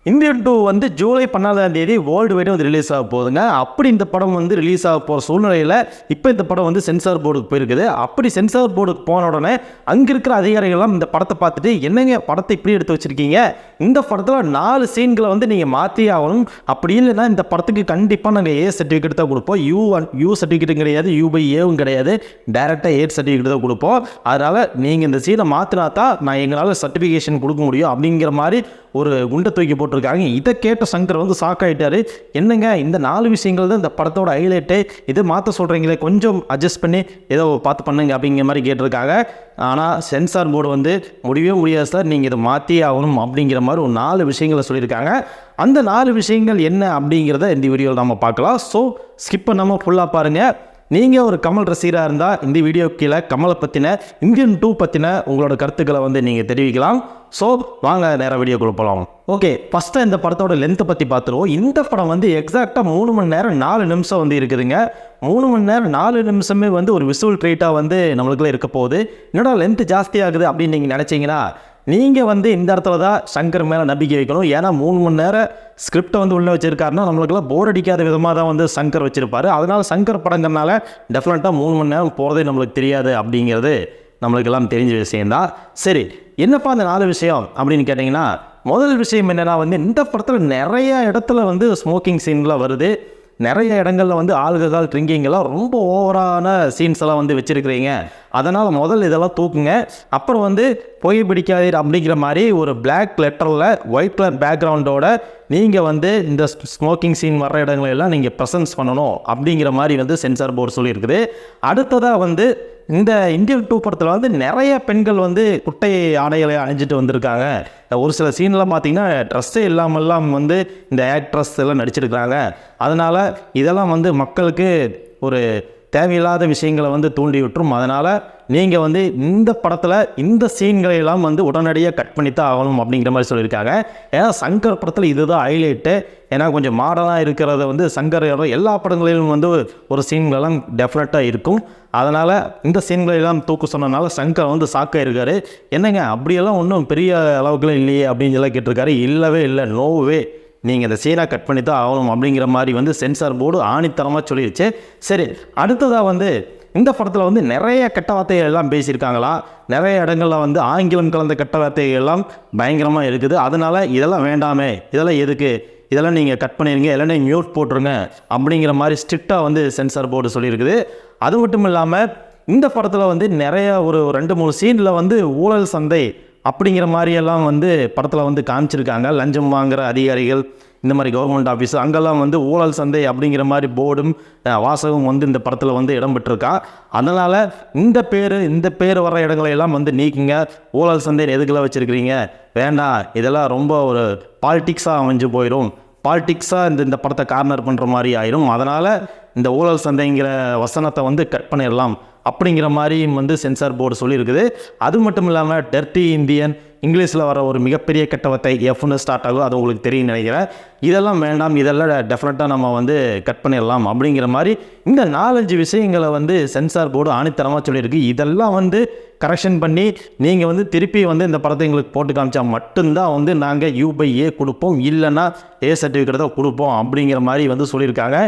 Indian 2 வந்து ஜூலை 12ஆம் தேதி வேர்ல்டு வைடு வந்து ரிலீஸ் ஆக போகுதுங்க. அப்படி இந்த படம் வந்து ரிலீஸ் ஆக போகிற சூழ்நிலையில் இப்போ இந்த படம் வந்து சென்சார் போர்டுக்கு போயிருக்குது. அப்படி சென்சார் போர்டுக்கு போன உடனே அங்கே இருக்கிற அதிகாரிகள்லாம் இந்த படத்தை பார்த்துட்டு, என்னங்க படத்தை இப்படி எடுத்து வச்சிருக்கீங்க, இந்த படத்தில் 4 சீன்களை வந்து நீங்கள் மாற்றி ஆகணும், அப்படி இல்லைன்னா இந்த படத்துக்கு கண்டிப்பாக நாங்கள் ஏ சர்டிஃபிகேட் தான் கொடுப்போம், யூ சர்டிஃபிகேட்டும் கிடையாது, யூ/ஏவும் கிடையாது, டைரெக்டாக ஏ சர்டிஃபிகேட் தான் கொடுப்போம், அதனால் நீங்கள் இந்த சீனை மாற்றினா தான் நான் எங்களால் சர்டிஃபிகேஷன் கொடுக்க முடியும் அப்படிங்கிற மாதிரி ஒரு குண்டை தூக்கி போட்டிருக்காங்க. இதை கேட்ட சங்கர் வந்து ஷாக் ஆகிட்டாரு. என்னங்க இந்த 4 விஷயங்கள் தான் இந்த படத்தோட ஹைலைட்டு, இது மாற்ற சொல்கிறீங்களே, கொஞ்சம் அட்ஜஸ்ட் பண்ணி ஏதோ பார்த்து பண்ணுங்க அப்படிங்கிற மாதிரி கேட்டிருக்காங்க. ஆனால் சென்சார் போர்டு வந்து முடியவே முடியாது சார், நீங்கள் இதை மாற்றியே ஆகணும் அப்படிங்கிற மாதிரி ஒரு 4 விஷயங்களை சொல்லியிருக்காங்க. அந்த 4 விஷயங்கள் என்ன அப்படிங்கிறத இந்த வீடியோவில் நம்ம பார்க்கலாம். ஸோ ஸ்கிப் பண்ணாமல் ஃபுல்லாக பாருங்கள். நீங்கள் ஒரு கமல் ரசிகராக இருந்தால் இந்த வீடியோ கீழே கமலை பற்றின, இந்தியன் 2 பற்றின உங்களோட கருத்துக்களை வந்து நீங்கள் தெரிவிக்கலாம். ஸோ வாங்க நேராக வீடியோக்குள்ளே போகலாம். ஓகே, ஃபஸ்ட்டாக இந்த படத்தோட லென்த்தை பற்றி பார்த்துருவோம். இந்த படம் வந்து எக்ஸாக்டாக 3 மணி நேரம் 4 நிமிஷம் வந்து இருக்குதுங்க. 3 மணி நேரம் 4 நிமிஷமே வந்து ஒரு விசுவல் ட்ரீட்டாக வந்து நம்மளுக்குள்ளே இருக்க போகுது. என்னடா லென்த்து ஜாஸ்தி ஆகுது அப்படின்னு நீங்கள் நினச்சிங்கன்னா, நீங்கள் வந்து இந்த இடத்துல தான் சங்கர் மேலே நம்பிக்கை வைக்கணும். ஏன்னா 3 மணி நேரம் ஸ்கிரிப்டை வந்து உள்ளே வச்சுருக்காருன்னா நம்மளுக்கெல்லாம் போர் அடிக்காத விதமாக தான் வந்து சங்கர் வச்சுருப்பார். அதனால் சங்கர் படங்கிறனால டெஃபினட்டாக 3 மணி நேரம் போகிறதே நம்மளுக்கு தெரியாது அப்படிங்கிறது நம்மளுக்கெல்லாம் தெரிஞ்ச விஷயந்தான். சரி, என்னப்பா அந்த 4 விஷயம் அப்படின்னு கேட்டிங்கன்னா, முதல் விஷயம் என்னென்னா வந்து இந்த படத்தில் நிறைய இடத்துல வந்து ஸ்மோக்கிங் சீன்லாம் வருது. நிறைய இடங்களில் வந்து ஆல்கஹால் ட்ரிங்கிங்கெல்லாம் ரொம்ப ஓவரான சீன்ஸ் எல்லாம் வந்து வச்சுருக்கிறீங்க. அதனால் முதல் இதெல்லாம் தூக்குங்க. அப்புறம் வந்து புகைப்பிடிக்காதீர் அப்படிங்கிற மாதிரி ஒரு பிளாக் லெட்டரில் ஒயிட் கலர் பேக்ரவுண்டோட நீங்கள் வந்து இந்த ஸ்மோக்கிங் சீன் வர்ற இடங்களெல்லாம் நீங்கள் ப்ரெசன்ஸ் பண்ணணும் அப்படிங்கிற மாதிரி வந்து சென்சார் போர்டு சொல்லியிருக்குது. அடுத்ததாக வந்து இந்த இந்தியன் 2 படத்தில் வந்து நிறைய பெண்கள் வந்து குட்டை ஆடைகளை அணிஞ்சிட்டு வந்திருக்காங்க. ஒரு சில சீன்லாம் பார்த்திங்கன்னா ட்ரெஸ்ஸே இல்லாமல்லாம் வந்து இந்த ஆக்ட்ரஸ் எல்லாம் நடிச்சிருக்கிறாங்க. அதனால் இதெல்லாம் வந்து மக்களுக்கு ஒரு தேவையில்லாத விஷயங்களை வந்து தூண்டி விட்டுரும். அதனால் நீங்கள் வந்து இந்த படத்தில் இந்த சீன்களையெல்லாம் வந்து உடனடியாக கட் பண்ணித்தான் ஆகணும் அப்படிங்கிற மாதிரி சொல்லியிருக்காங்க. ஏன்னா சங்கர் படத்தில் இதுதான் ஹைலைட்டு. ஏன்னா கொஞ்சம் மாடலாக இருக்கிறத வந்து சங்கரோட எல்லா படங்களிலும் வந்து ஒரு சீன்களெல்லாம் டெஃபினட்டாக இருக்கும். அதனால் இந்த சீன்களெல்லாம் தூக்க சொன்னனால சங்கர் வந்து ஷாக்காக இருக்கார். என்னங்க அப்படியெல்லாம் ஒன்றும் பெரிய அளவுக்குலாம் இல்லையே அப்படின்னு எல்லாம் கேட்டிருக்காரு. இல்லவே இல்லை, நோவே, நீங்கள் இந்த சீனாக கட் பண்ணி தான் ஆகணும் அப்படிங்கிற மாதிரி வந்து சென்சார் போர்டு ஆணித்தரமாக சொல்லிடுச்சு. சரி, அடுத்ததாக வந்து இந்த படத்தில் வந்து நிறைய கெட்ட வார்த்தைகள் எல்லாம் பேசியிருக்காங்களா. நிறைய இடங்களில் வந்து ஆங்கிலம் கலந்த கெட்ட வார்த்தைகள் எல்லாம் பயங்கரமாக இருக்குது. அதனால் இதெல்லாம் வேண்டாமே, இதெல்லாம் எதுக்கு, இதெல்லாம் நீங்கள் கட் பண்ணிடுங்க, இல்லைன்னா மியூட் போட்டுருங்க அப்படிங்கிற மாதிரி ஸ்ட்ரிக்டாக வந்து சென்சார் போர்டு சொல்லியிருக்குது. அது மட்டும் இல்லாமல் இந்த படத்தில் வந்து நிறைய ஒரு 2-3 சீனில் வந்து ஊழல் சந்தை அப்படிங்கிற மாதிரியெல்லாம் வந்து படத்தில் வந்து காமிச்சிருக்காங்க. லஞ்சம் வாங்குகிற அதிகாரிகள், இந்த மாதிரி கவர்மெண்ட் ஆஃபீஸ், அங்கெல்லாம் வந்து ஊழல் சந்தை அப்படிங்கிற மாதிரி போர்டும் வாசகம் வந்து இந்த படத்தில் வந்து இடம்பெற்றிருக்கா. அதனால் இந்த பேர் வர இடங்களையெல்லாம் வந்து நீக்குங்க. ஊழல் சந்தைன்னு எதுக்கெல்லாம் வச்சுருக்கிறீங்க, வேண்டாம், இதெல்லாம் ரொம்ப ஒரு பாலிட்டிக்ஸாக அமைஞ்சு போயிடும், பாலிட்டிக்ஸாக இந்த படத்தை கார்னர் பண்ணுற மாதிரி ஆயிரும். அதனால் இந்த ஊழல் சந்தைங்கிற வசனத்தை வந்து கட் பண்ணிடலாம் அப்படிங்கிற மாதிரியும் வந்து சென்சார் போர்டு சொல்லியிருக்குது. அது மட்டும் இல்லாமல் டர்ட்டி இந்தியன், இங்கிலீஷில் வர ஒரு மிகப்பெரிய கெட்ட வார்த்தை எஃப்னு ஸ்டார்ட் ஆகும், அது உங்களுக்கு தெரியும் நினைக்கிறேன். இதெல்லாம் வேண்டாம், இதெல்லாம் டெஃபினட்டாக நம்ம வந்து கட் பண்ணிடலாம் அப்படிங்கிற மாதிரி இந்த 4-5 விஷயங்களை வந்து சென்சார் போர்டு ஆணித்தரமாக சொல்லியிருக்கு. இதெல்லாம் வந்து கரெக்ஷன் பண்ணி நீங்கள் வந்து திருப்பி வந்து இந்த படத்தை எங்களுக்கு போட்டு காமிச்சா மட்டும்தான் வந்து நாங்கள் யூ/ஏ கொடுப்போம், இல்லைன்னா ஏ சர்டிஃபிகேட் தான் கொடுப்போம் அப்படிங்கிற மாதிரி வந்து சொல்லியிருக்காங்க.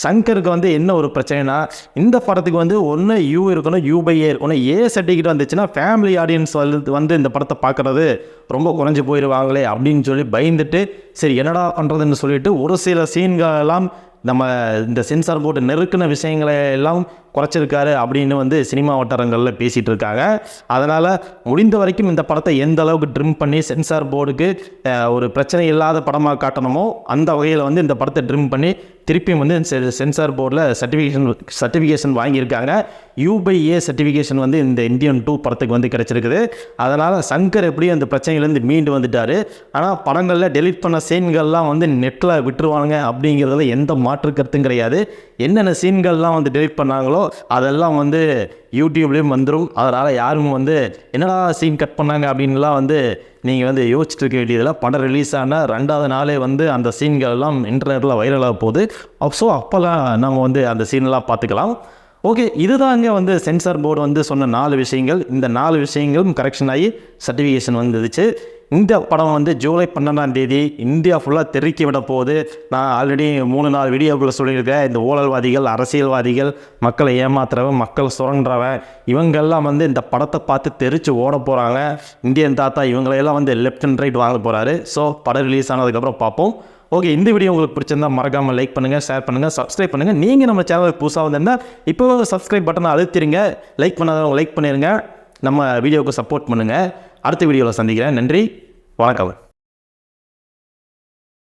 சங்கருக்கு வந்து என்ன ஒரு பிரச்சனைனா, இந்த படத்துக்கு வந்து ஒன்று யூ இருக்கணும், யூ/ஏ இருக்கணும். ஏ சர்டிஃபிகேட் வந்துச்சுன்னா ஃபேமிலி ஆடியன்ஸ் வந்து இந்த படத்தை பார்க்குறது ரொம்ப குறைஞ்சி போயிடுவாங்களே அப்படின்னு சொல்லி பயந்துட்டு, சரி என்னடா பண்ணுறதுன்னு சொல்லிட்டு ஒரு சில சீன்களெல்லாம் நம்ம இந்த சென்சார் போர்டு நெருக்கின விஷயங்களை எல்லாம் குறைச்சிருக்காரு அப்படின்னு வந்து சினிமா வட்டாரங்களில் பேசிகிட்டு இருக்காங்க. அதனால் முடிந்த வரைக்கும் இந்த படத்தை எந்த அளவுக்கு ட்ரிம் பண்ணி சென்சார் போர்டுக்கு ஒரு பிரச்சனை இல்லாத படமாக காட்டணுமோ அந்த வகையில் வந்து இந்த படத்தை ட்ரிம் பண்ணி திருப்பியும் வந்து சென்சார் போர்டில் சர்டிஃபிகேஷன் வாங்கியிருக்காங்க. யூ/ஏ சர்டிஃபிகேஷன் வந்து இந்த இந்தியன் 2 படத்துக்கு வந்து கிடச்சிருக்குது. அதனால் சங்கர் எப்படியும் அந்த பிரச்சனையிலேருந்து மீண்டு வந்துட்டார். ஆனால் படங்களில் டெலிட் பண்ண சீன்கள்லாம் வந்து நெட்டில் விட்டுருவாங்க அப்படிங்கிறதுல எந்த மாற்று கருத்தும் கிடையாது. என்னென்ன சீன்கள்லாம் வந்து டெலிட் பண்ணாங்களோ அதெல்லாம் வந்து யூடியூப்லேயும் வந்துடும். அதனால் யாரும் வந்து என்னடா சீன் கட் பண்ணாங்க அப்படின்லாம் வந்து நீங்கள் வந்து யோசிச்சுட்டு இருக்க வேண்டியதில், படம் ரிலீஸ் ஆனால் 2வது நாளே வந்து அந்த சீன்கள் எல்லாம் இன்டர்நெட்டில் வைரலாக போகுது. ஸோ அப்போல்லாம் நம்ம வந்து அந்த சீனெல்லாம் பார்த்துக்கலாம். ஓகே, இதுதாங்க வந்து சென்சார் போர்டு வந்து சொன்ன 4 விஷயங்கள். இந்த 4 விஷயங்களும் கரெக்ஷன் ஆகி சர்டிஃபிகேஷன் வந்துடுச்சு. இந்த படம் வந்து ஜூலை 12 இந்தியா ஃபுல்லாக தெருக்கி விட போகுது. நான் ஆல்ரெடி 3-4 வீடியோக்குள்ளே சொல்லியிருக்கேன். இந்த ஊழல்வாதிகள், அரசியல்வாதிகள், மக்களை ஏமாத்துறவன், மக்கள் சுரண்டுறவன், இவங்கெல்லாம் வந்து இந்த படத்தை பார்த்து தெரிச்சு ஓட போகிறாங்க. இந்தியன் தாத்தா இவங்களையெல்லாம் வந்து லெஃப்ட் அண்ட் ரைட் வாங்க போகிறாரு. ஸோ படம் ரிலீஸ் ஆனதுக்கப்புறம் பார்ப்போம். ஓகே, இந்த வீடியோ உங்களுக்கு பிடிச்சிருந்தா மறக்காமல் லைக் பண்ணுங்கள், ஷேர் பண்ணுங்கள், சப்ஸ்கிரைப் பண்ணுங்கள். நீங்கள் நம்ம சேனலுக்கு புதுசாக வந்திருந்தால் இப்போ சப்ஸ்கிரைப் பட்டனை அழுத்திடுங்க. லைக் பண்ணாதவங்க லைக் பண்ணிடுங்க. நம்ம வீடியோவுக்கு சப்போர்ட் பண்ணுங்கள். அடுத்த வீடியோவில் சந்திக்கிறேன். நன்றி, வணக்கம்.